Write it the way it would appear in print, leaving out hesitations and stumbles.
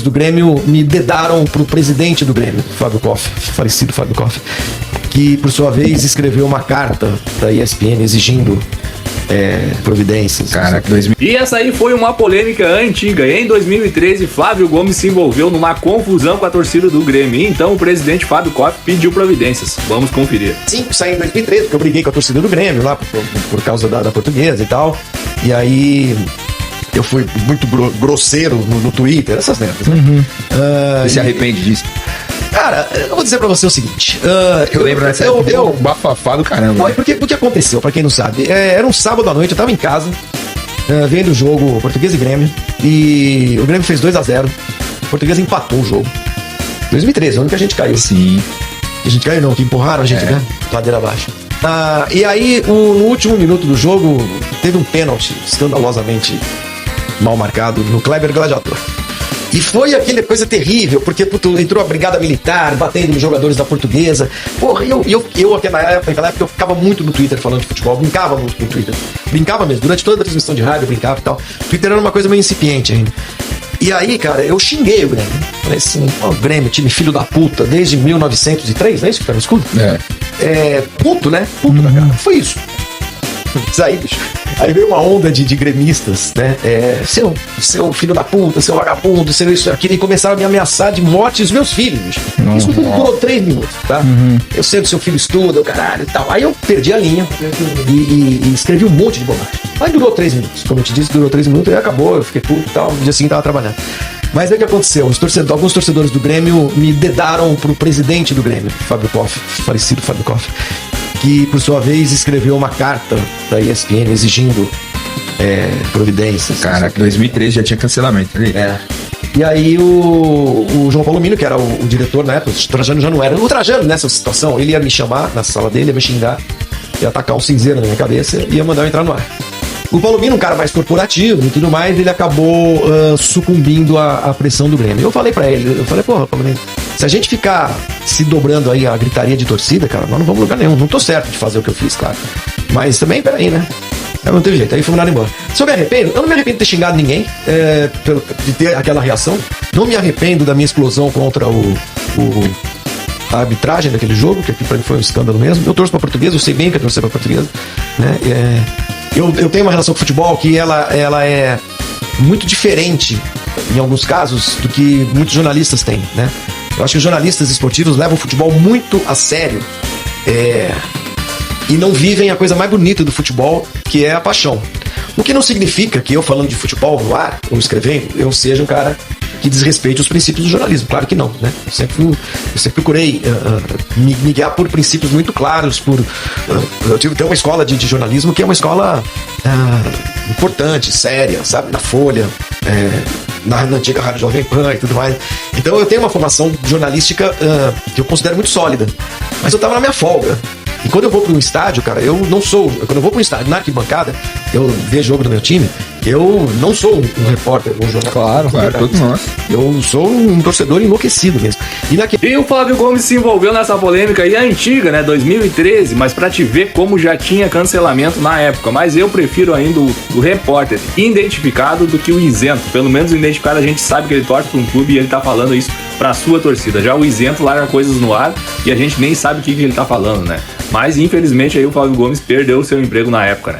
do Grêmio me dedaram pro presidente do Grêmio, Fábio Koff, falecido Fábio Koff, que por sua vez escreveu uma carta da ESPN exigindo providências. Caraca, E essa aí foi uma polêmica antiga. Em 2013, Flávio Gomes se envolveu numa confusão com a torcida do Grêmio. E então o presidente Fábio Koff pediu providências. Vamos conferir. Sim, saí em 2013, porque eu briguei com a torcida do Grêmio lá por causa da Portuguesa e tal. E aí eu fui muito grosseiro no Twitter, essas merdas, né? Você se arrepende disso? Cara, eu vou dizer pra você o seguinte. Eu lembro nessa época, eu bafafá do caramba. Foi porque o que aconteceu, pra quem não sabe, era um sábado à noite, eu tava em casa, vendo o jogo Portuguesa e Grêmio, e o Grêmio fez 2-0, o Portuguesa empatou o jogo. 2013, onde que a gente caiu? Sim. A gente caiu não, que empurraram a gente, né? Ladeira abaixo. E aí, no último minuto do jogo, teve um pênalti escandalosamente mal marcado no Kleber Gladiador. E foi aquela coisa terrível, porque entrou a brigada militar, batendo nos jogadores da Portuguesa. Porra, naquela época eu ficava muito no Twitter falando de futebol, brincava muito no Twitter. Brincava mesmo, durante toda a transmissão de rádio eu brincava e tal. O Twitter era uma coisa meio incipiente ainda. E aí, cara, eu xinguei o Grêmio. Falei assim, o Grêmio, time filho da puta, desde 1903, é isso que tá no escudo? Puto, né? Puto da cara. Foi isso. Aí, bicho. Aí veio uma onda de gremistas, né? Seu filho da puta, seu vagabundo, seu isso, aquilo, e começaram a me ameaçar de morte os meus filhos, bicho. Isso durou 3 minutos, tá? Eu sei que seu filho estuda, o caralho e tal. Aí eu perdi a linha e escrevi um monte de bobagem. Aí durou 3 minutos, como eu te disse, durou 3 minutos e acabou, eu fiquei puto e tal. No dia seguinte tava trabalhando. Mas aí o que aconteceu? Alguns torcedores do Grêmio me dedaram pro presidente do Grêmio, Fábio Koff, falecido Fábio Koff, que por sua vez escreveu uma carta da ESPN exigindo providências. Caraca, 2013 já tinha cancelamento. E aí o João Paulo Mino, que era o diretor na época, o Trajano já não era. O Trajano, nessa situação, ele ia me chamar na sala dele, ia me xingar, ia atacar um cinzeiro na minha cabeça e ia mandar eu entrar no ar. O Paulo Mino, um cara mais corporativo e tudo mais, ele acabou sucumbindo à pressão do Grêmio. Eu falei pra ele, porra, Paulo Mino, se a gente ficar se dobrando aí a gritaria de torcida, cara, nós não vamos a lugar nenhum. Não tô certo de fazer o que eu fiz, claro. Mas também, peraí, né? Não teve jeito, aí fui mandado embora. Se eu me arrependo, eu não me arrependo de ter xingado ninguém, de ter aquela reação. Não me arrependo da minha explosão contra a arbitragem daquele jogo, que aqui pra mim foi um escândalo mesmo. Eu torço pra Portuguesa, eu sei bem que eu torço pra Portuguesa, né? Eu tenho uma relação com o futebol que ela é muito diferente, em alguns casos, do que muitos jornalistas têm, né? Eu acho que os jornalistas esportivos levam o futebol muito a sério e não vivem a coisa mais bonita do futebol, que é a paixão. O que não significa que eu, falando de futebol no ar, ou escrevendo, eu seja um cara que desrespeite os princípios do jornalismo. Claro que não, né? Eu sempre procurei me guiar por princípios muito claros. Eu tenho uma escola de jornalismo que é uma escola importante, séria, sabe? Na Folha, na antiga Rádio Jovem Pan e tudo mais. Então eu tenho uma formação jornalística que eu considero muito sólida. Mas eu tava na minha folga. E quando eu vou para um estádio, cara, quando eu vou para um estádio, na arquibancada, eu vejo jogo do meu time, eu não sou um repórter, um jornalista. Claro, todos nós. Eu sou um torcedor enlouquecido mesmo. E o Flávio Gomes se envolveu nessa polêmica aí antiga, né, 2013, mas pra te ver como já tinha cancelamento na época. Mas eu prefiro ainda o repórter identificado do que o isento. Pelo menos o identificado a gente sabe que ele torce pra um clube e ele tá falando isso pra sua torcida. Já o isento larga coisas no ar e a gente nem sabe o que ele tá falando, né? Mas infelizmente aí o Flávio Gomes perdeu o seu emprego na época, né?